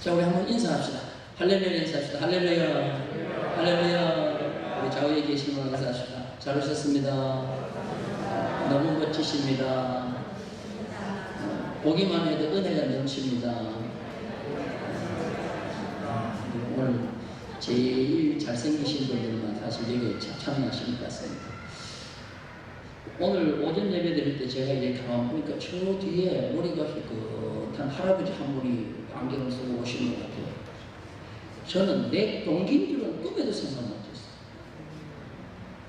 자, 우리 한번 인사합시다. 할렐루야 인사합시다. 할렐루야. 할렐루야. 우리 좌우에 계신 분 인사합시다. 잘 오셨습니다. 너무 멋지십니다. 보기만 해도 은혜가 넘칩니다. 오늘 제일 잘생기신 분들만 사실 여기 참여하신 것 같습니다. 오늘 오전 예배 드릴 때 제가 이렇게 가만 보니까 저 뒤에 머리가 희끗한 할아버지 한 분이 안경을 쓰고 오신 것 같아요. 저는 내 동기들은 꿈에도 생각 못했어요.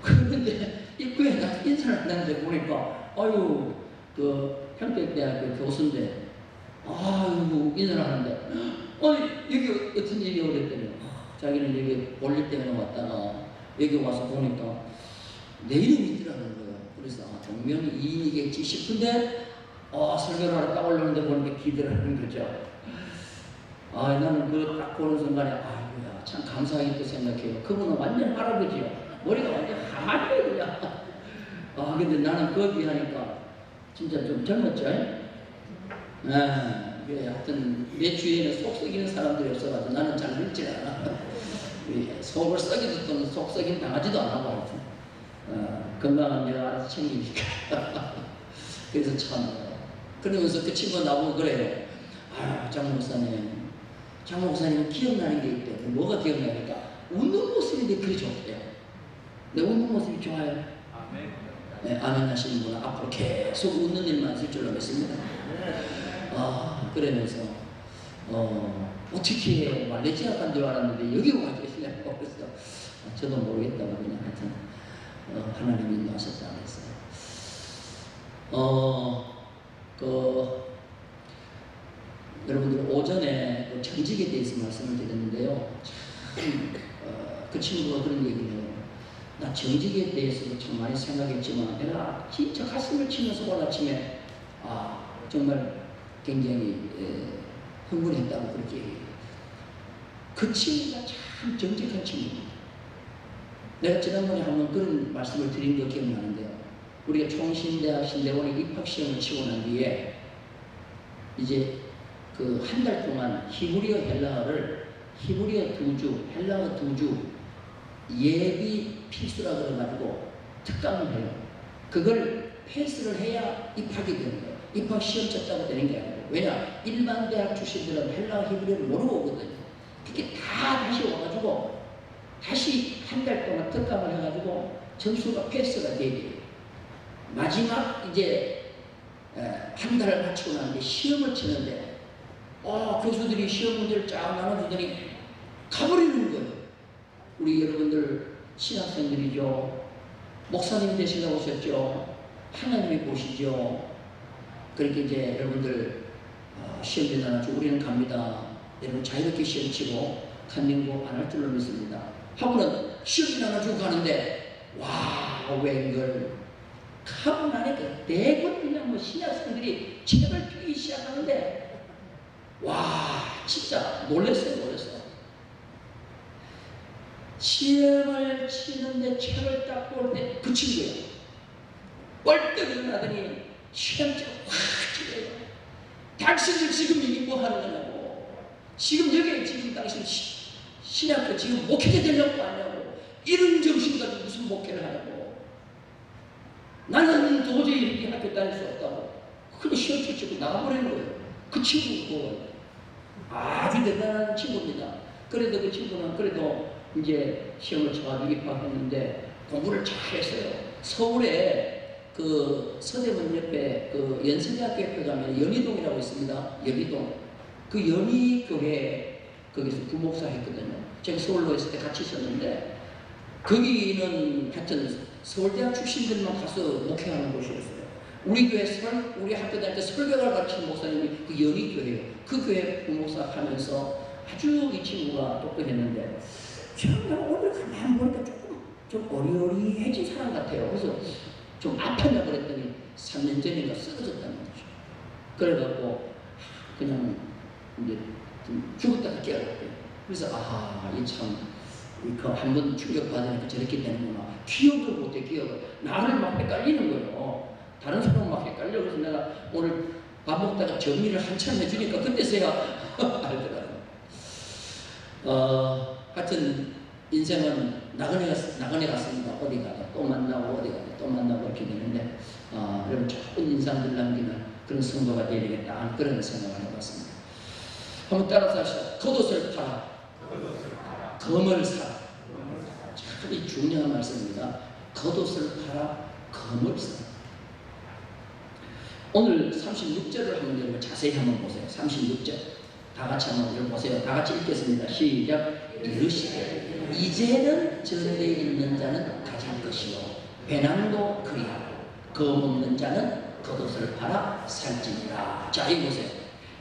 그런데 입구에 나 인사를 한다는데 보니까 아유 그 평택대학교 교수인데 아유 인사를 하는데 아니 여기 어떤 일이 오랬더니 자기는 여기 올릴 때문에 왔다가 여기 와서 보니까 내 이름이 있더라는 거예요. 그래서 분명히 이인이겠지 싶은데 설교를 하러 딱 올라오는데 보니까 기대를 하는 거죠. 나는 그거 딱 보는 순간에 아이고야 참 감사하게 생각해요. 그분은 완전 할아버지요. 머리가 완전 하얘요 그냥. 근데 나는 그거 비하니까 진짜 좀 젊었죠? 그래 하여튼 내 주위에는 속 썩이는 사람들이 없어가지고 나는 잘 늙지 않아. 속을 썩이도 또는 속 썩임 당하지도 않아 하여튼. 건강한 내가 알아서 챙기니까. 그래서 참 그러면서 그 친구가 나보고 그래요. 장 목사님은 기억나는 게 있대요. 뭐가 기억나니까 웃는 모습이 되게 그리 좋대요. 내 웃는 모습이 좋아요. 아멘. 네, 아멘 하시는 분은 앞으로 계속 웃는 일만 있을 줄로 믿습니다. 그러면서 어떻게 말레이시아 간 줄 알았는데 여기 와 계시냐고 그래서 저도 모르겠다고 그냥 하여튼 하나님이 인도하셨다 그랬어요. 여러분들 오전에 그 정직에 대해서 말씀을 드렸는데요. 그 친구가 그런 얘기를 해요. 나 정직에 대해서도 참 많이 생각했지만 내가 진짜 가슴을 치면서 오늘 아침에 정말 굉장히 흥분했다고 그렇게 얘기해요. 그 친구가 참 정직한 친구입니다. 내가 지난번에 한번 그런 말씀을 드린 거 기억나는데요. 우리가 총신대학 신대원에 입학시험을 치고 난 뒤에 이제 그 한 달 동안 히브리어 헬라어를 히브리어 2주, 헬라어 2주 예비 필수라 그래가지고 특강을 해요. 그걸 패스를 해야 입학이 되는 거예요. 입학 시험 쳤다고 되는 게 아니고. 왜냐? 일반 대학 출신들은 헬라어 히브리어를 모르고 오거든요. 그게 다 다시 와가지고 다시 한 달 동안 특강을 해가지고 점수가 패스가 돼야 돼요. 마지막 이제 한 달을 마치고 난 뒤에 시험을 치는데 교수들이 시험 문제를 쫙 나눠주더니 가버리는 거예요. 우리 여러분들 신학생들이죠. 목사님 되시려고 오셨죠. 하나님이 보시죠. 그렇게 이제 여러분들 시험에 나눠주고 우리는 갑니다. 여러분 자유롭게 시험 치고 간행고 안 할 줄로 믿습니다. 하고는 시험이 나눠주고 가는데 웬걸 가고 나니까 대부분 그냥 신학생들이 책을 펴기 시작하는데 진짜 놀랐어요. 시험을 치는데 책을 딱 볼 때 그 친구예요. 뻘떡 일어나더니 시험지가 확 찔러요. 당신들 지금 이게 뭐 하는 거냐고. 지금 여기 지금 당신 신학교 지금 목회자 되려고 하냐고. 이런 정신 가지고 무슨 목회를 하냐고. 나는 도저히 이렇게 학교 다닐 수 없다고. 그리고 시험 치고 나가버리는 거예요. 그 친구고 아주 대단한 친구입니다. 그래도 그 친구는 그래도 이제 시험을 쳐가지고 입학했는데 공부를 잘했어요. 서울에 그 서대문 옆에 그 연세대학교 옆에 가면 연희동이라고 있습니다. 연희동. 그 연희교회 거기서 부목사 했거든요. 제가 서울로 있을 때 같이 있었는데 거기는 하여튼 서울대학 출신들만 가서 목회하는 곳이었어요. 우리 교회 우리 학교 다닐 때 설교를 가르치는 목사님이 그 연희교회예요. 그 교회 부목사 하면서 아주 이 친구가 똑똑했는데 제가 오늘 가만 보니까 좀 어리어리해진 사람 같아요. 그래서 좀 아팠냐 그랬더니 3년 전인가 쓰러졌다는 거죠. 그래갖고 그냥 이제 좀 죽었다가 깨어났대요. 그래서 이 참 한 번 충격받으니까 저렇게 되는구나. 기억을 못해. 나를 막 헷갈리는 거예요. 다른 사람 막 헷갈려. 그래서 내가 오늘 밥 먹다가 정리를 한참 해주니까 그때서야 알더라고요. 하여튼 인생은 나그네 같습니다. 어디 가다 또 만나고 어디 가다 또 만나고 이렇게 되는데 여러분 좋은 인상들 남기는 그런 성도가 되어야 되겠다 그런 생각을 해봤습니다. 한번 따라서 합시다. 겉옷을 팔아 검을 사라. 참 중요한 말씀입니다. 겉옷을 팔아 검을 사라. 오늘 36절을 한번 여러분 자세히 한번 보세요. 36절 다 같이 한번 읽어보세요. 다 같이 읽겠습니다. 시작. 이르시되 이제는 전대에 있는 자는 가질 것이요 배낭도 그리하고 검 없는 자는 겉옷을 팔아 살지니라. 자, 이거 보세요.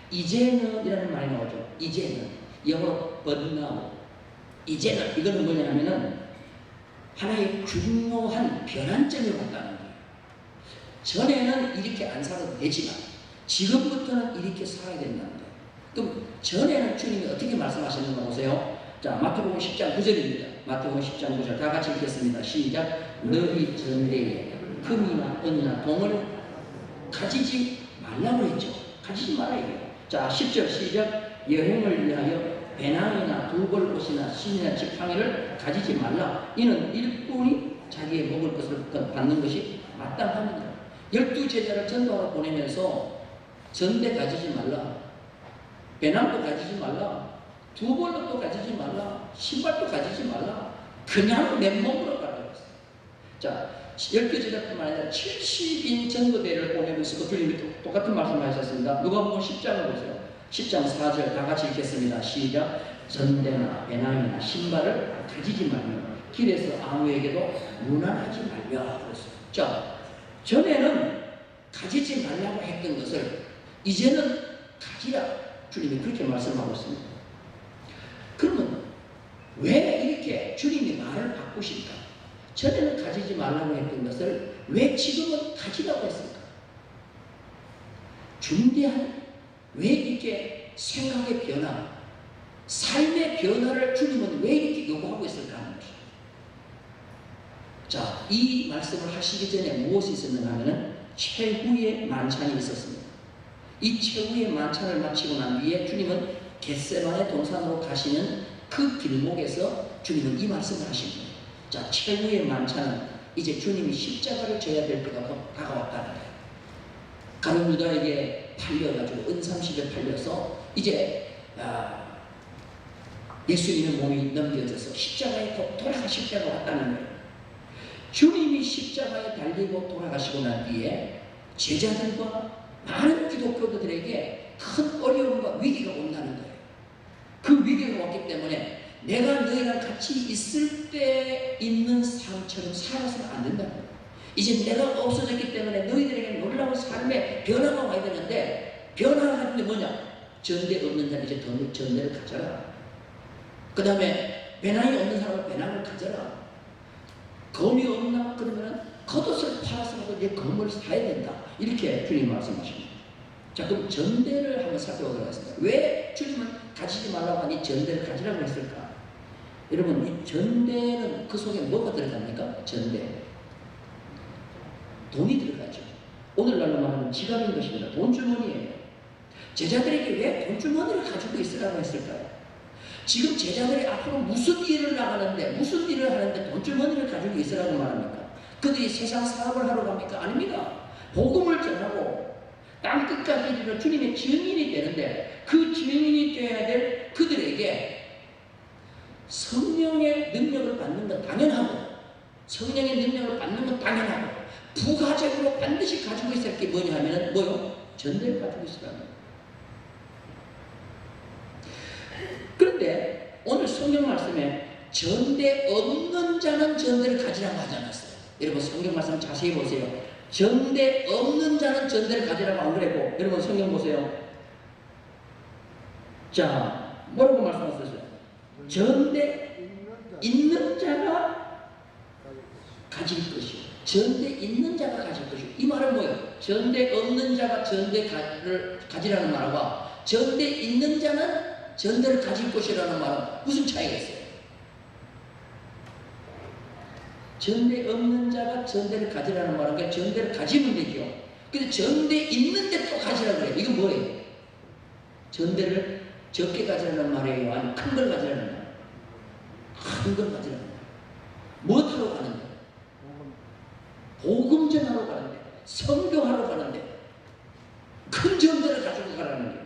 이제는 이라는 말이 나오죠. 이제는 영어로 but now. 이제는 이거는 뭐냐면은 하나의 중요한 변환점을 갖다는 거예요. 전에는 이렇게 안 살아도 되지만 지금부터는 이렇게 살아야 된다는 거예요. 그럼 전에는 주님이 어떻게 말씀하셨는가 보세요. 자, 마태복음 10장 9절입니다. 마태복음 10장 9절 다 같이 읽겠습니다. 시작. 너희 전대에 금이나 은이나 동을 가지지 말라고 했죠. 가지지 말아야 돼요. 자, 10절 시작. 여행을 위하여 배낭이나 두벌옷이나 신이나 지팡이를 가지지 말라. 이는 일꾼이 자기의 먹을 것을 받는 것이 마땅합니다. 12제자를 전도하러 보내면서 전대 가지지 말라, 배낭도 가지지 말라, 두벌옷도 가지지 말라, 신발도 가지지 말라, 그냥 맨몸으로 가라고 했어요. 자, 12제자뿐만 아니라 70인 전도대를 보내면서 그 주님이 똑같은 말씀을 하셨습니다. 누가복음 10장을 보세요. 10장 4절 다 같이 읽겠습니다. 시작. 전대나 배낭이나 신발을 가지지 말며 길에서 아무에게도 무난하지 말며 그랬어요. 자, 전에는 가지지 말라고 했던 것을 이제는 가지라. 주님이 그렇게 말씀하고 있습니다. 그러면 왜 이렇게 주님이 말을 바꾸실까? 전에는 가지지 말라고 했던 것을 왜 지금은 가지라고 했을까? 중대한 왜 이렇게 생각의 변화, 삶의 변화를 주님은 왜 이렇게 요구하고 있을까 하는 것입니다. 자, 이 말씀을 하시기 전에 무엇이 있었는가 하면 최후의 만찬이 있었습니다. 이 최후의 만찬을 마치고 난 뒤에 주님은 겟세마네 동산으로 가시는 그 길목에서 주님은 이 말씀을 하신 거예요. 자, 최후의 만찬은 이제 주님이 십자가를 져야 될 때가 다가왔다는 거예요. 가룟 유다에게 팔려가지고 은삼십에 팔려서 이제 예수님의 몸이 넘겨져서 십자가에 돌아가실 때가 왔다는 거예요. 주님이 십자가에 달리고 돌아가시고 난 뒤에 제자들과 많은 기독교도들에게 큰 어려움과 위기가 온다는 거예요. 그 위기가 왔기 때문에 내가 너희랑 같이 있을 때 있는 삶처럼 살아서는 안 된다는 거예요. 이제 내가 없어졌기 때문에 너희들에게 놀라운 삶의 변화가 와야 되는데 변화를 하는데 뭐냐? 전대 없는 자는 이제 전대를 가져라. 그 다음에 배낭이 없는 사람은 배낭을 가져라. 검이 없나? 그러면 겉옷을 팔아서라도 이제 검을 사야 된다. 이렇게 주님 말씀하십니다. 자, 그럼 전대를 한번 살펴보도록 하겠습니다. 왜 주님은 가지지 말라고 하니 전대를 가지라고 했을까? 여러분, 이 전대는 그 속에 뭐가 들어갑니까? 전대. 돈이 들어가죠. 오늘날로 말하면 지갑인 것입니다. 돈주머니예요. 제자들에게 왜 돈주머니를 가지고 있으라고 했을까요? 지금 제자들이 앞으로 무슨 일을 나가는데 무슨 일을 하는데 돈주머니를 가지고 있으라고 말합니까? 그들이 세상 사업을 하러 갑니까? 아닙니다. 복음을 전하고 땅끝까지 이르러 주님의 증인이 되는데 그 증인이 되어야 될 그들에게 성령의 능력을 받는 건 당연하고 성령의 능력을 받는 건 당연하고 부가적으로 반드시 가지고 있을 게 뭐냐 하면 뭐요? 전대를 가지고 있으라는 거예요. 그런데 오늘 성경 말씀에 전대 없는 자는 전대를 가지라고 하지 않았어요. 여러분 성경 말씀 자세히 보세요. 전대 없는 자는 전대를 가지라고 안 그랬고 여러분 성경 보세요. 자, 뭐라고 말씀하셨어요? 전대 있는 자가 가질 것이요. 전대 있는 자가 가질 것이요. 이 말은 뭐예요? 전대 없는 자가 전대를 가지라는 말과 전대 있는 자는 전대를 가질 것이라는 말은 무슨 차이가 있어요? 전대 없는 자가 전대를 가지라는 말은 그냥 전대를 가지면 되죠. 근데 전대 있는데 또 가지라고 그래요. 이건 뭐예요? 전대를 적게 가지라는 말이에요? 아니면 큰 걸 가지라는 말이에요? 큰 걸 가지라는 말이에요. 무엇하러 가는데? 복음 전하러 가는데, 선교하러 가는데, 큰 전대를 가지고 가라는 거예요.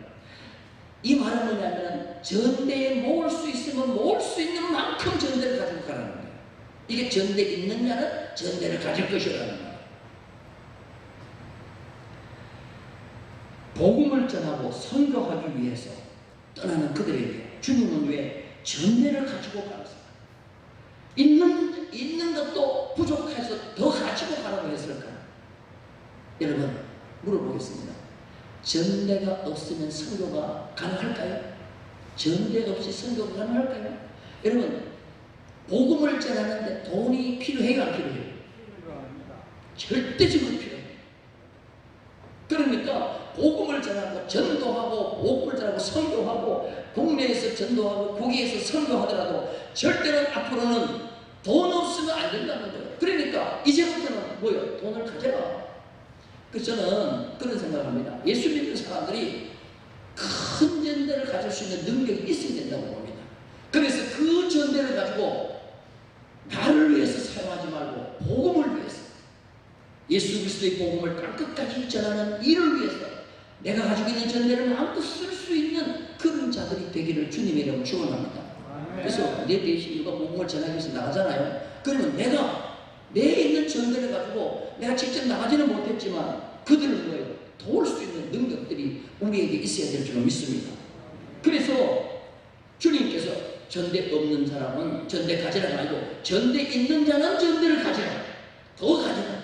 이 말은 뭐냐면 전대에 모을 수 있으면 모을 수 있는 만큼 전대를 가지고 가라는 거예요. 이게 전대 있는 자는 전대를 가질 것이라는 거예요. 복음을 전하고 선교하기 위해서 떠나는 그들에게 주님은 왜 전대를 가지고 가서 있는 것도 부족해서 더 가지고 가라고 했을까요? 여러분 물어보겠습니다. 전대가 없으면 선교가 가능할까요? 전대 없이 선교가 가능할까요? 여러분 복음을 전하는데 돈이 필요해요? 안 필요해요? 절대적으로 필요해요. 그러니까 복음을 전하고 전도하고 복음을 전하고 선교하고 국내에서 전도하고 국외에서 선교하더라도 절대로 앞으로는 돈 없으면 안 된다는 거예요. 그러니까 이제부터는 뭐예요? 돈을 가져라. 그래서 저는 그런 생각을 합니다. 예수 믿는 사람들이 큰 전대를 가질 수 있는 능력이 있어야 된다고 봅니다. 그래서 그 전대를 가지고 나를 위해서 사용하지 말고 복음을 위해서 예수 그리스도의 복음을 땅끝까지 전하는 일을 위해서 내가 가지고 있는 전대를 마음껏 쓸 수 있는 그런 자들이 되기를 주님의 이름으로 축원합니다. 그래서 내 대신 누가 복음을 전하기 위해서 나가잖아요. 그러면 내가 내 있는 전대를 가지고 내가 직접 나가지는 못했지만 그들을 뭐예요? 도울 수 있는 능력들이 우리에게 있어야 될 줄 믿습니다. 그래서 주님께서 전대 없는 사람은 전대 가지라 말고 전대 있는 자는 전대를 가지라. 더 가지라.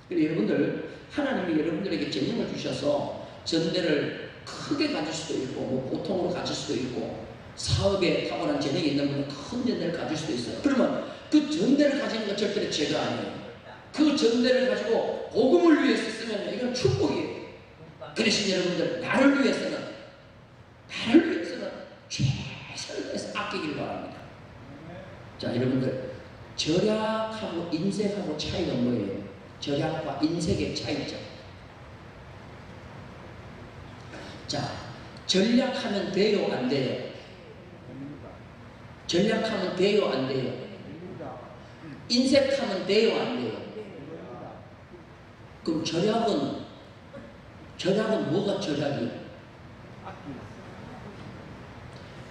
그래서 여러분들 하나님이 여러분들에게 재능을 주셔서 전대를 크게 가질 수도 있고 뭐 보통으로 가질 수도 있고 사업에 탁월한 재능이 있는 분은 큰 전대를 가질 수도 있어요. 그러면 그 전대를 가지는 건 절대로 죄가 아니에요. 그 전대를 가지고 복음을 위해서 쓰면 이건 축복이에요. 그러신 여러분들 나를 위해서는 최선을 다해서 아끼길 바랍니다. 자 여러분들 절약하고 인색하고 차이가 뭐예요? 절약과 인색의 차이점. 자 전략하면 돼요 안 돼요? 전략하면 돼요 안 돼요? 인색하면 돼요 안 돼요? 그럼 절약은 뭐가 절약이에요?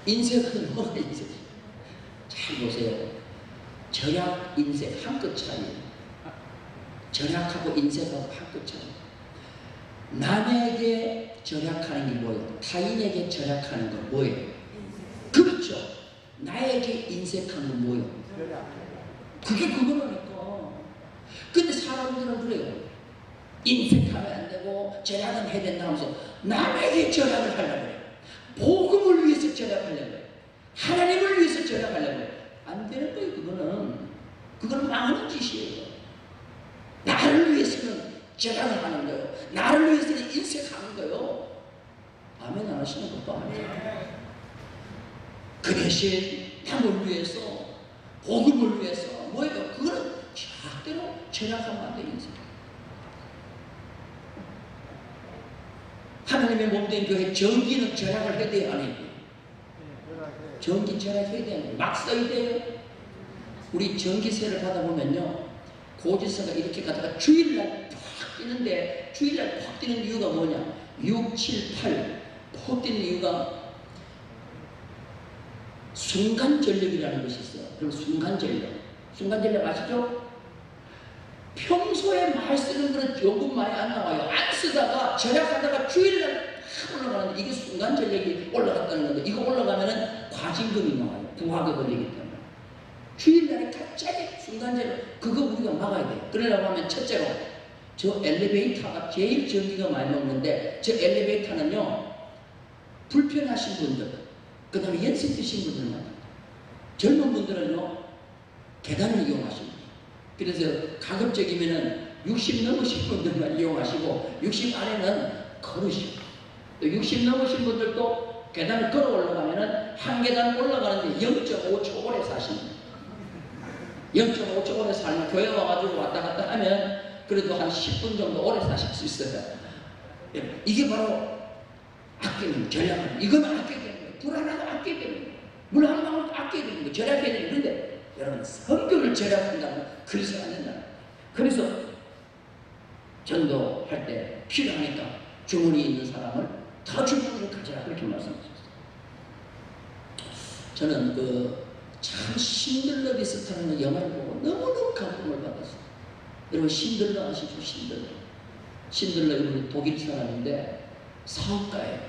인색은 뭐가 인색이에요? 잘 보세요. 절약, 인색 한 끗 차이에요. 절약하고 인색하고 한 끗 차이. 남에게 절약하는 게 뭐예요? 타인에게 절약하는 건 뭐예요? 그렇죠. 나에게 인색하는 건 뭐예요? 그게 그거라니까. 근데 사람들은 그래요. 인색하면 안 되고 절약은 해야 된다 하면서 남에게 절약을 하려고 해요. 복음을 위해서 절약하려고 해요. 하나님을 위해서 절약하려고 해요. 안 되는 거예요. 그거는 망하는 짓이에요. 나를 위해서는 절약을 하는 거예요. 나를 위해서는 인색하는 거예요. 아멘 안 하시는 것도 아니에요. 그 대신 남을 위해서 복음을 위해서 뭐예요? 그거는 절대로 절약하면 안 되는 인생. 하나님의 몸된 교회 전기는 절약을 해야 돼요? 안 해요? 전기 절약해야 돼요? 막 써야 돼요? 우리 전기세를 받아보면요 고지서가 이렇게 가다가 주일날 팍 뛰는데 주일날 팍 뛰는 이유가 뭐냐? 6, 7, 8 팍 뛰는 이유가 순간전력이라는 것이 있어요. 그럼 순간전력 아시죠? 평소에 많이 쓰는 거는 요금 많이 안 나와요. 안 쓰다가 절약하다가 주일날 팍 올라가는데 이게 순간전력이 올라갔다는 건데 이거 올라가면은 과징금이 나와요. 부하가 걸리기 때문에. 주일날에 갑자기 순간전력 그거 우리가 막아야 돼요. 그러려고 하면 첫째로 저 엘리베이터가 제일 전기가 많이 먹는데 저 엘리베이터는요 불편하신 분들 그 다음에 연세 드신 분들만 젊은 분들은요 계단을 이용하십니다. 그래서 가급적이면은 60 넘으신 분들만 이용하시고 60 아래는 걸으시고 또 60 넘으신 분들도 계단을 걸어 올라가면은 한 계단 올라가는데 0.5초 오래 사십니다. 0.5초 오래 살면 교회 와가지고 왔다 갔다 하면 그래도 한 10분 정도 오래 사실 수 있어요. 이게 바로 아끼는 전략입니다. 이건 아껴야 되는 거예요. 불 하나도 아껴야 되는 거예요. 물 한 방울도 아껴야 되는 거예요. 절약해야 되는 거예요. 그런데 여러분 성경을 절약한다면 그래서 안 된다. 그래서 전도할 때 필요하니까 주머니 있는 사람을 더 주머니를 가져라 그렇게 말씀하셨어요. 저는 참 신들러 리스트라는 영화를 보고 너무너무 감동을 받았어요. 여러분 신들러 아시죠? 신들러 이분이 독일 사람인데 사업가예요.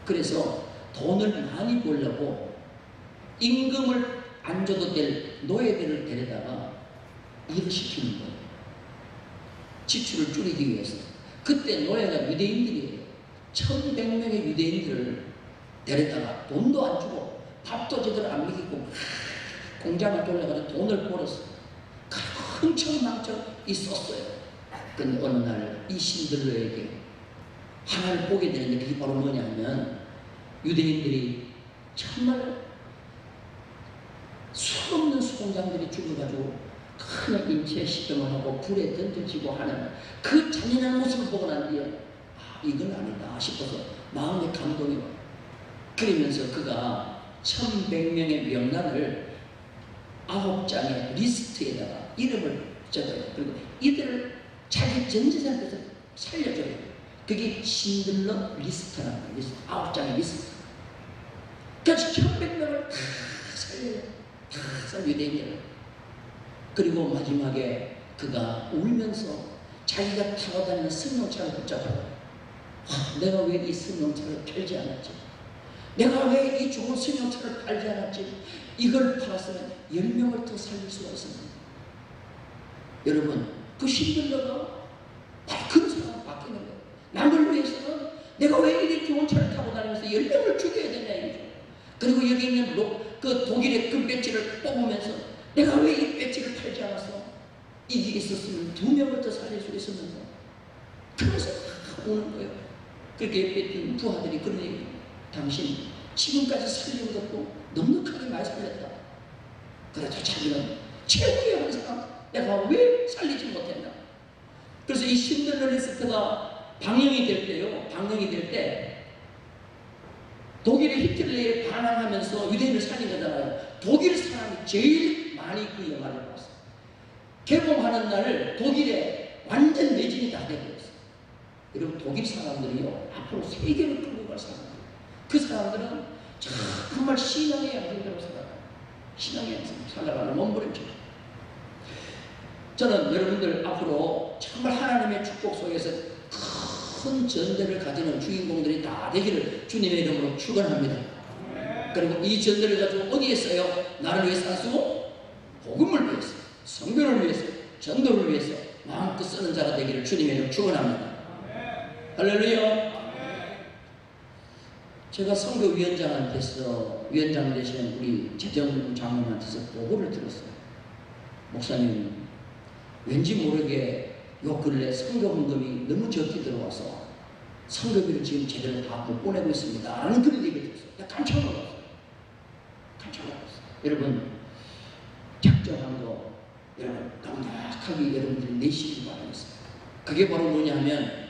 그래서 돈을 많이 벌려고 임금을 안 줘도 될 노예들을 데려다가 일을 시키는 거예요. 지출을 줄이기 위해서. 그때 노예가 유대인들이에요. 1100명의 유대인들을 데려다가 돈도 안 주고 밥도 제대로 안 먹이고 공장을 돌려가지고 돈을 벌었어요. 흥청망청 있었어요. 근데 어느 날 이 신들러에게 하나를 보게 되는데 그게 바로 뭐냐면 유대인들이 정말 수없는 수공장들이 죽어가지고 큰 인체 실험을 하고 불에 던져지고 하는 그 잔인한 모습을 보고 난 뒤에 이건 아니다 싶어서 마음의 감동이 와요. 그러면서 그가 1100명의 명단을 9장의 리스트에다가 이름을 적어요. 그리고 이들을 자기 전 재산에서 살려줘요. 그게 신들러 리스트라는 거예요. 리스트, 9장의 리스트. 그래서 1100명을 다 살려요. 다 살려 유대인을. 그리고 마지막에 그가 울면서 자기가 타고 다니는 승용차를 붙잡아요. 내가 왜 이 승용차를 팔지 않았지? 내가 왜 이 좋은 승용차를 팔지 않았지? 이걸 팔았으면 10명을 더 살릴 수가 있었는데. 여러분, 그 신들러가 바로 그런 사람을 바뀌는 거예요. 남을 위해서는 내가 왜 이렇게 좋은 차를 타고 다니면서 10명을 죽여야 되냐 이거죠. 그리고 여기 있는 그 독일의 금 배지를 뽑으면서 내가 왜 이 배지를 팔지 않았어? 이게 있었으면 2명을 더 살릴 수 있었는데. 그래서 오는 거예요. 그렇게 뺏긴 부하들이 그런 얘기. 당신 지금까지 살린 것도 넉넉하게 많이 살렸다. 그래도 자기는 최후의 한 사람 내가 왜 살리지 못했나. 그래서 이 신들러 리스트가 방영이 될 때요. 방영이 될 때 독일의 히틀러에 반항하면서 유대인을 살린 거잖아요. 독일 사람이 제일 많이 그 영화를 봤어요. 개봉하는 날 독일에 완전 매진이 다 되어있어요. 여러분 독일 사람들이요 앞으로 세계를 끌고 갈 사람들. 그 사람들은 정말 신앙의 양생대로 살아가요. 신앙의 양생 살아가는 몸부림치죠. 저는 여러분들 앞으로 정말 하나님의 축복 속에서 큰 전대를 가지는 주인공들이 다 되기를 주님의 이름으로 축원합니다. 그리고 이 전대를 가지고 어디에 써요? 나를 위해서 안 쓰고 복음을 위해서, 성교를 위해서, 전도를 위해서 마음껏 쓰는 자가 되기를 주님의 이름으로 축원합니다. 할렐루야. 제가 선교위원장한테서 위원장 되시는 우리 재정 장로한테서 보고를 들었어요. 목사님, 왠지 모르게 요 근래 선교헌금이 너무 적게 들어와서 선교비를 지금 제대로 다 못 보내고 있습니다. 라는 그런 얘기를 들었어요. 나 깜짝 놀랐어요. 깜짝 놀랐어요. 여러분, 작정한 거 여러분 강력하게 여러분들이 내시길 바라겠습니다. 그게 바로 뭐냐면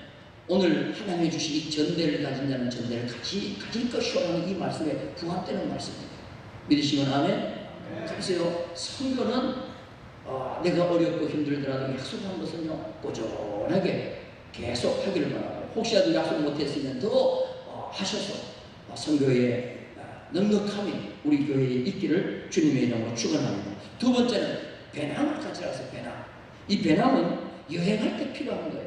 오늘 하나님이 주신 이 전대를 가진 자는 전대를 가질 것이라는 이 말씀에 부합되는 말씀입니다. 믿으시면 아멘? 그래서요, 선교는 내가 어렵고 힘들더라도 약속한 것은요 꾸준하게 계속 하기를 바라고, 혹시라도 약속 못했으면 더 하셔서 선교의 넉넉함이 우리 교회에 있기를 주님의 이름으로 축원합니다. 두 번째는 배낭을 가져가서 배낭. 이 배낭은 여행할 때 필요한 거예요.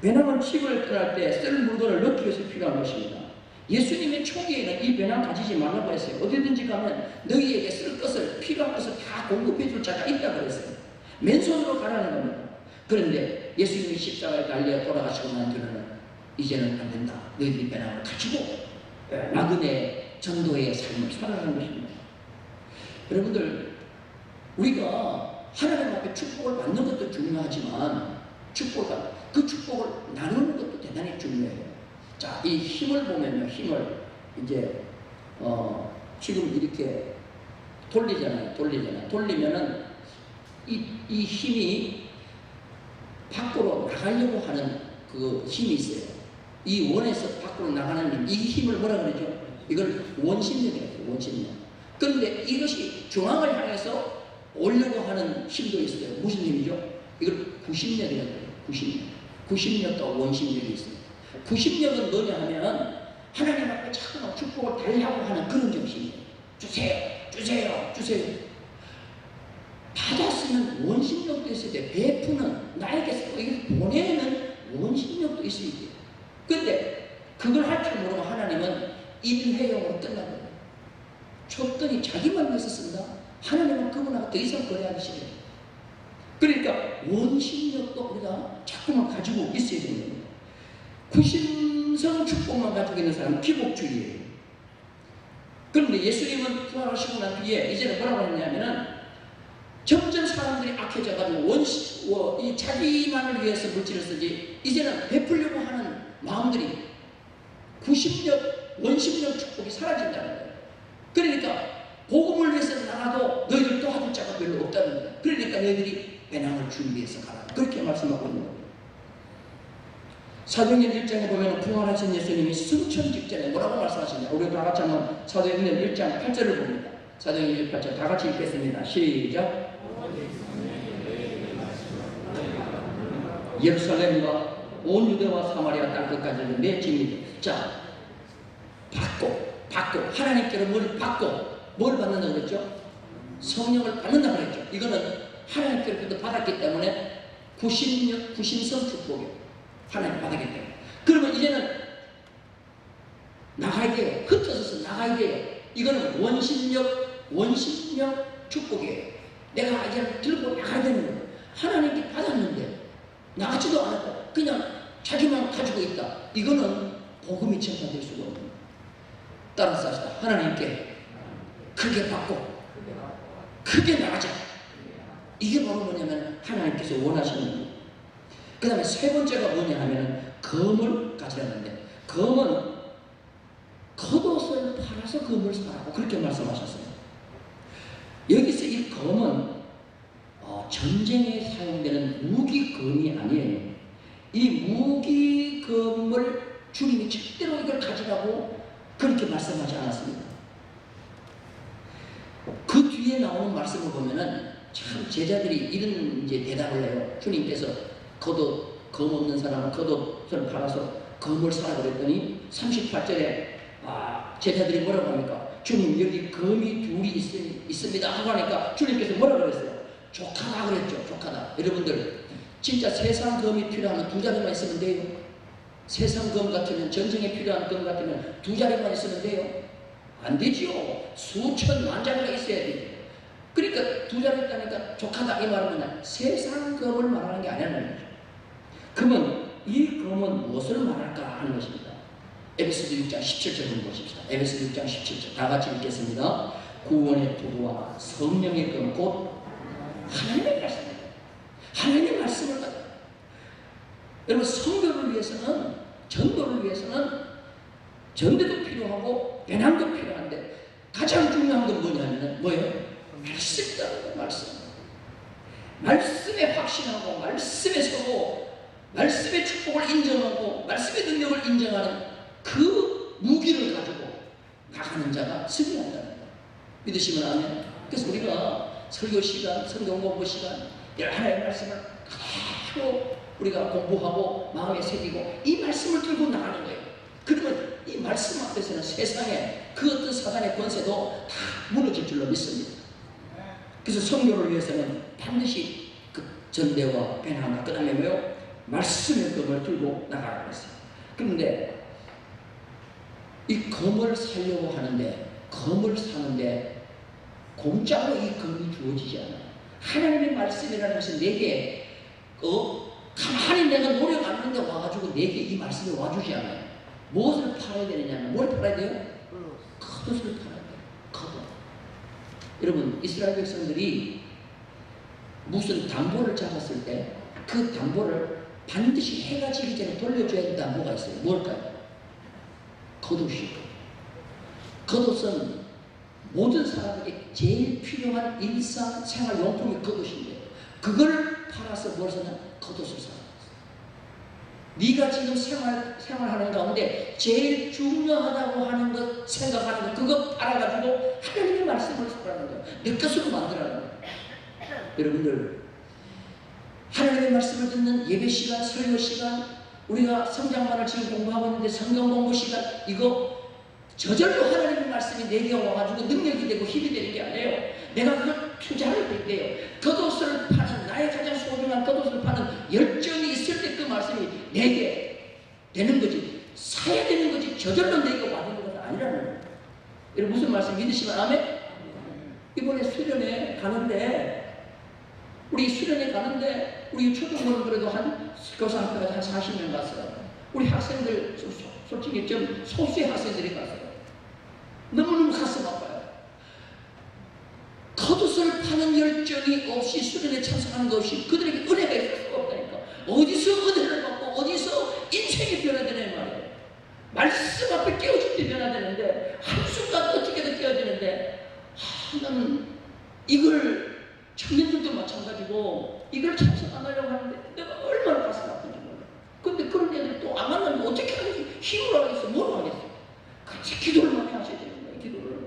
배낭은 집을 떠날 때 쓸 물건을 넣기 위해서 필요한 것입니다. 예수님의 초기에는 이 배낭 가지지 말라고 했어요. 어디든지 가면 너희에게 쓸 것을, 필요한 것을 다 공급해 줄 자가 있다고 그랬어요. 맨손으로 가라는 겁니다. 그런데 예수님이 십자가에 달려 돌아가시고 난 뒤로는 이제는 안 된다. 너희들이 배낭을 가지고 나그네 전도의 삶을 살아가는 것입니다. 여러분들, 우리가 하나님 앞에 축복을 받는 것도 중요하지만 그 축복을 나누는 것도 대단히 중요해요. 자, 이 힘을 보면요, 힘을 이제 지금 이렇게 돌리잖아요. 돌리면은 이 힘이 밖으로 나가려고 하는 그 힘이 있어요. 이 원에서 밖으로 나가는 힘, 이 힘을 뭐라 그러죠? 이걸 원심력이라고 해요. 원심력. 그런데 이것이 중앙을 향해서 오려고 하는 힘도 있어요. 무슨 힘이죠? 이걸 구심력이라고 해요. 구심력. 구심력과 원심력이 있어요. 구심력은 뭐냐 하면 하나님 앞에 자꾸만 축복을 달라고 하는 그런 정신이에요. 주세요, 주세요, 주세요. 받았으면 원심력도 있어야 돼. 베푸는, 나에게서 이걸 보내는 원심력도 있어야 돼. 근데 그걸 할 줄 모르면 하나님은 일회용으로 끝나거든요. 줬더니 자기만 위해서 쓴다. 하나님은 그분하고 더 이상 거래하기 싫어요. 그러니까 원심력도 우리가 자꾸만 가지고 있어야 되는 거예요. 구심성 축복만 가지고 있는 사람은 기복주의예요. 그런데 예수님은 부활하시고 난 뒤에 이제는 뭐라고 했냐면은 점점 사람들이 악해져가지고 이 자기만을 위해서 물질을 쓰지 이제는 베풀려고 하는 마음들이 구심력, 원심력 축복이 사라진다는 거예요. 그러니까 복음을 위해서 나가도 너희들 도와줄 자가 별로 없다는 거예요. 그러니까 너희들이 배낭을 준비해서 가라. 그렇게 말씀하고 있는 거예요. 사도행전 1장에 보면 부활하신 예수님이 승천 직전에 뭐라고 말씀하시냐. 우리 다 같이 한번 사도행전 1장 8절을 봅니다. 사도행전 8절 다 같이 읽겠습니다. 시작. 예루살렘과 온 유대와 사마리아 땅 끝까지는 내 증인이. 자, 받고 하나님께로 뭘 받고 뭘 받는다고 그랬죠? 성령을 받는다고 그랬죠. 이거는 하나님께로부터 받았기 때문에 구심성 축복이에요. 하나님 받았기 때문에. 그러면 이제는 나가야 돼요. 흩어져서 나가야 돼요. 이거는 원심력 축복이에요. 내가 이제 들고 나가야 되는 거예요. 하나님께 받았는데 나가지도 않았다. 그냥 자기만 가지고 있다. 이거는 복음이 전파될 수가 없는 거예요. 따라서 합시다. 하나님께 크게 받고 크게 나가자. 이게 바로 뭐냐면 하나님께서 원하시는 거예요. 그 다음에 세 번째가 뭐냐 하면 검을 가지라는데, 검은 겉옷을 팔아서 검을 사라고 그렇게 말씀하셨어요. 여기서 이 검은 전쟁에 사용되는 무기검이 아니에요. 이 무기검을 주님이 절대로 이걸 가지라고 그렇게 말씀하지 않았습니다. 그 뒤에 나오는 말씀을 보면은 참 제자들이 이런 이제 대답을 해요. 주님께서 겉옷, 검 없는 사람은 겉옷을 팔아서 검을 사라 그랬더니 38절에 제자들이 뭐라고 합니까? 주님 여기 검이 둘이 있습니다 하고 하니까 주님께서 뭐라고 그랬어요? 족하다 그랬죠. 족하다. 여러분들 진짜 세상 검이 필요하면 두 자리만 있으면 돼요. 세상 검 같으면, 전쟁에 필요한 검 같으면 두 자리만 있으면 돼요. 안 되지요. 수천 만자리가 있어야 돼요. 그러니까 두 자리 있다니까 족하다 이 말은 세상 검을 말하는 게 아니라는 거죠. 그러면 이 검은 무엇을 말할까 하는 것입니다. 에베소서 6장 17절 한번 보십시다. 에베소서 6장 17절 다 같이 읽겠습니다. 구원의 도구와 성령의 검 곧 하나님의 말씀입니다. 하나님의 말씀을 가져. 여러분 성도를 위해서는, 전도를 위해서는 전도도 필요하고 배낭도 필요한데 가장 중요한 건 뭐냐면 뭐예요? 말씀이다. 말씀. 말씀에 확신하고 말씀에 서고 말씀의 축복을 인정하고 말씀의 능력을 인정하는 그 무기를 가지고 나가는 자가 승리한다는 거예요. 믿으시면 아멘. 그래서 우리가 설교 시간, 성경 공부 시간, 하나님의 말씀을 가지고 우리가 공부하고 마음에 새기고 이 말씀을 들고 나가는 거예요. 그러면 이 말씀 앞에서는 세상에 그 어떤 사단의 권세도 다 무너질 줄로 믿습니다. 그래서 성교를 위해서는 반드시 그 전대와 배낭과 그 다음에 뭐요? 말씀의 검을 들고 나가라고 했어요. 그런데 이 검을 사려고 하는데, 검을 사는데 공짜로 이 검이 주어지지 않아요. 하나님의 말씀이라는 것은 내게 가만히 내가 노력 안 하는데 와가지고 내게 이 말씀이 와주지 않아요. 무엇을 팔아야 되느냐면 뭘 팔아야 돼요? 겉옷을 팔아야 돼요. 겉옷. 여러분 이스라엘 백성들이 무슨 담보를 잡았을 때 그 담보를 반드시 해가 지기 전에 돌려줘야 된다. 뭐가 있어요? 뭘까요? 겉옷이요. 겉옷은 모든 사람에게 제일 필요한 일상생활용품이 겉옷인데 그걸 팔아서 뭘 사냐? 겉옷을 사는 거예요. 네가 지금 생활하는 가운데 제일 중요하다고 하는 것, 생각하는 것, 그거 알아가지고 하나님의 말씀을 살아가는 거예요. 내 것으로 만들어가는 거예요. 여러분들, 하나님의 말씀을 듣는 예배 시간, 설교 시간, 우리가 성경만을 지금 공부하고 있는데 성경 공부 시간, 이거 저절로 하나님의 말씀이 내게 와가지고 능력이 되고 힘이 되는 게 아니에요. 내가 그걸 투자를 할 때요. 겉옷을 파는, 나의 가장 소중한 겉옷을 파는 열정이 있을 때 그 말씀이 내게 되는 거지. 사야 되는 거지. 저절로 내게 와주는 것은 아니라는 거예요. 여러분 무슨 말씀 믿으시면 아멘? 이번에 수련회 가는데, 우리 초등부는 그래도 한 교사 학교까지 한 40명 갔어요. 우리 학생들 솔직히 좀 소수의 학생들이 갔어요. 너무너무 가슴 아파요. 겉옷을 파는 열정이 없이 수련에 참석하는 것이 그들에게 은혜가 있을 수가 없다니까. 어디서 은혜를 받고 어디서 인생이 변화되는 말이에요. 말씀 앞에 깨어질 때 변화되는데, 한순간 어떻게든 깨어지는데, 나는 이걸, 청년들도 마찬가지고 이걸 참석 안 하려고 하는데 내가 얼마나 가슴 아픈지 몰라. 근데 그런 애들 또 안 만나면 어떻게 하겠어? 힘으로 하겠어? 뭐로 하겠어? 같이 기도를 많이 하셔야 되는 거예요. 기도를.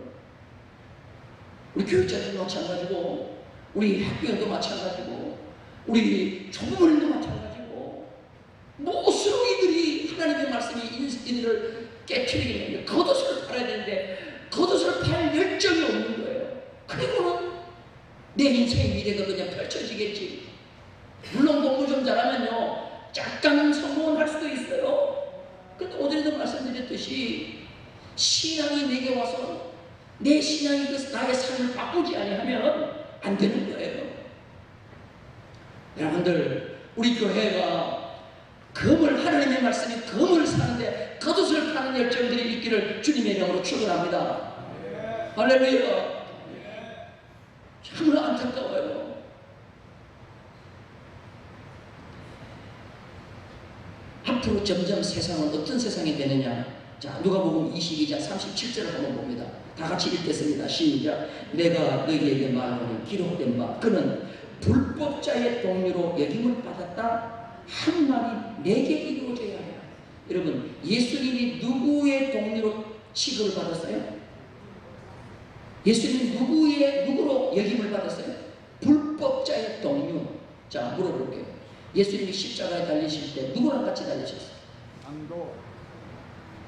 우리 교육자들도 마찬가지고, 우리 학교도 마찬가지고, 우리 조부모님도 마찬가지고, 무엇으로 이들이 하나님의 말씀이 이들을 깨트리게 되는데, 겉옷을 팔아야 되는데 겉옷을 팔 열정이 없는 거예요. 그리고는 내 인생의 미래가 그냥 펼쳐지겠지. 물론 공부 좀 잘하면요, 약간 성공은 할 수도 있어요. 근데 오늘도 말씀드렸듯이 신앙이 내게 와서 내 신앙이 나의 삶을 바꾸지 아니하면 안 되는 거예요. 여러분들, 우리 교회가 검을, 하나님의 말씀이 검을 사는데 겉옷을 파는 열정들이 있기를 주님의 이름으로 축원합니다. 할렐루야. 참으로 안타까워요. 앞으로 점점 세상은 어떤 세상이 되느냐. 자, 누가복음 22장 37절을 한번 봅니다. 다 같이 읽겠습니다. 시작. 내가 너희에게 말하노니 기록된 바 그는 불법자의 동료로 여김을 받았다 한 말이 내게 이루어져야 해요. 여러분, 예수님이 누구의 동료로 취급을 받았어요? 예수님이 누구로 여김을 받았어요? 불법자의 동료. 자, 물어볼게요. 예수님이 십자가에 달리실 때 누구랑 같이 달리셨어요?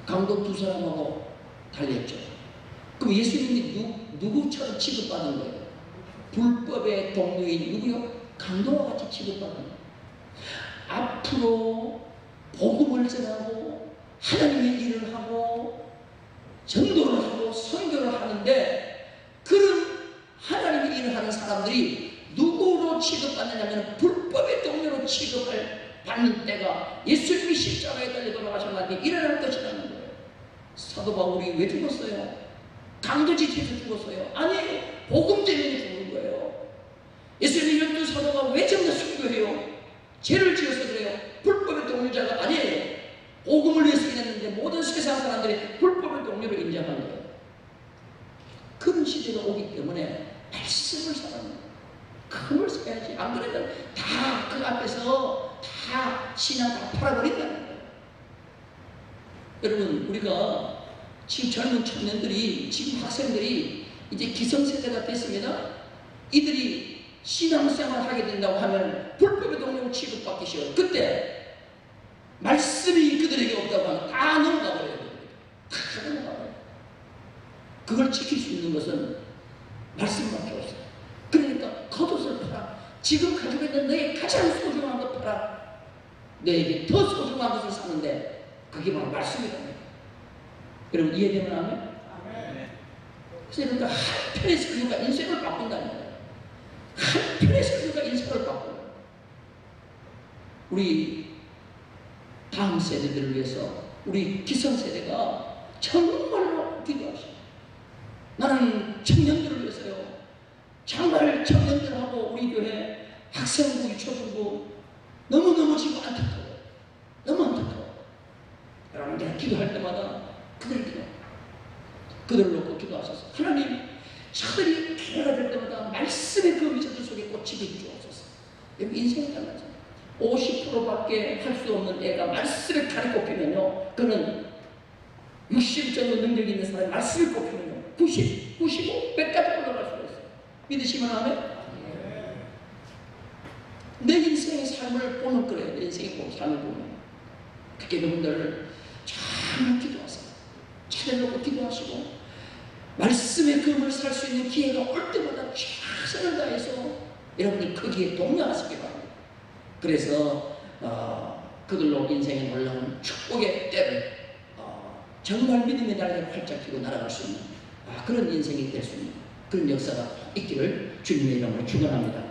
강도 두 사람하고 달렸죠. 그럼 예수님이 누구처럼 취급받은 거예요? 불법의 동료인 누구요? 강도와 같이 취급받은 거예요. 앞으로 복음을 전하고 하나님의 일을 하고 전도를 하고 선교를 하는데, 그런 하나님의 일을 하는 사람들이 누구로 취급받느냐면 불법의 동료로 취급을 받는 때가 예수님이 십자가에 달려 돌아가셨는데 일어날 것이라는 거예요. 사도 바울이 왜 죽었어요? 강도짓에서 죽었어요? 아니에요. 복음 때문에 죽은 거예요. 예수님 12 사도가 왜 전부 순교해요? 죄를 지어서 그래요. 불법의 동료자가 아니에요. 복음을 위해서 일했는데 모든 세상 사람들이 불법의 동료로 인정한 거예요. 그런 시대가 오기 때문에 말씀을 사랑하는 거예요. 금을 써야지. 안 그러면 다 그 앞에서 다 신앙 다 팔아버린다는 거예요. 여러분, 우리가 지금 젊은 청년들이, 지금 학생들이 이제 기성세대가 됐습니다. 이들이 신앙생활 하게 된다고 하면 불법의 동료로 취급받기 쉬워요. 그때 말씀이 그들에게 없다고 하면 다 넘어가 버려요. 다 넘어가 버려요. 그걸 지킬 수 있는 것은 말씀밖에 없어요. 그러니까 겉옷을 팔아. 지금 가지고 있는 너의 가장 소중한 것 팔아. 너에게 더 소중한 것을 사는데 그게 바로 말씀이랍니다. 여러분 이해되면 아멘? 그러니까 한편의 설교가 인생을 바꾼다는 거예요. 한편의 설교가 인생을 바꿔요. 우리 다음 세대들을 위해서, 우리 기성세대가 정말로 기도하시고, 나는 청년들을 위해서요, 정말 청년들하고 우리 교회 학생부, 유초중부 너무너무 지금 안타까워요. 너무 안타까워요. 여러분, 내가 기도할 때마다 그들을 놓고 기도하셔서 하나님, 저들이 기회가 될 때마다 말씀의 그 미쳐들 속에 꽂히게 주옵소서. 여러분, 인생이 달라져요. 50%밖에 아무밖에 할 수 없는 애가 말씀을 다리 꼽히면요, 그는 60 정도 능력이 있는 사람이 말씀을 꼽히면요 90, 95, 100까지 올라갈 수가 있어요. 믿으시면 하면 내 인생의 삶을 보는 거예요. 내 인생의 삶을 보면. 그렇게 여러분들 정말 기도하세요. 차려놓고 기도하시고 말씀의 금을 살 수 있는 기회가 올 때마다 최선을 다해서 여러분들 거기에 동요하시기 바랍니다. 그래서 그들로 인생의 놀라운 축복의 때를 정말 믿음의 날개를 활짝 펴고 날아갈 수 있는 그런 인생이 될 수 있는 그런 역사가 있기를 주님의 이름으로 축원합니다.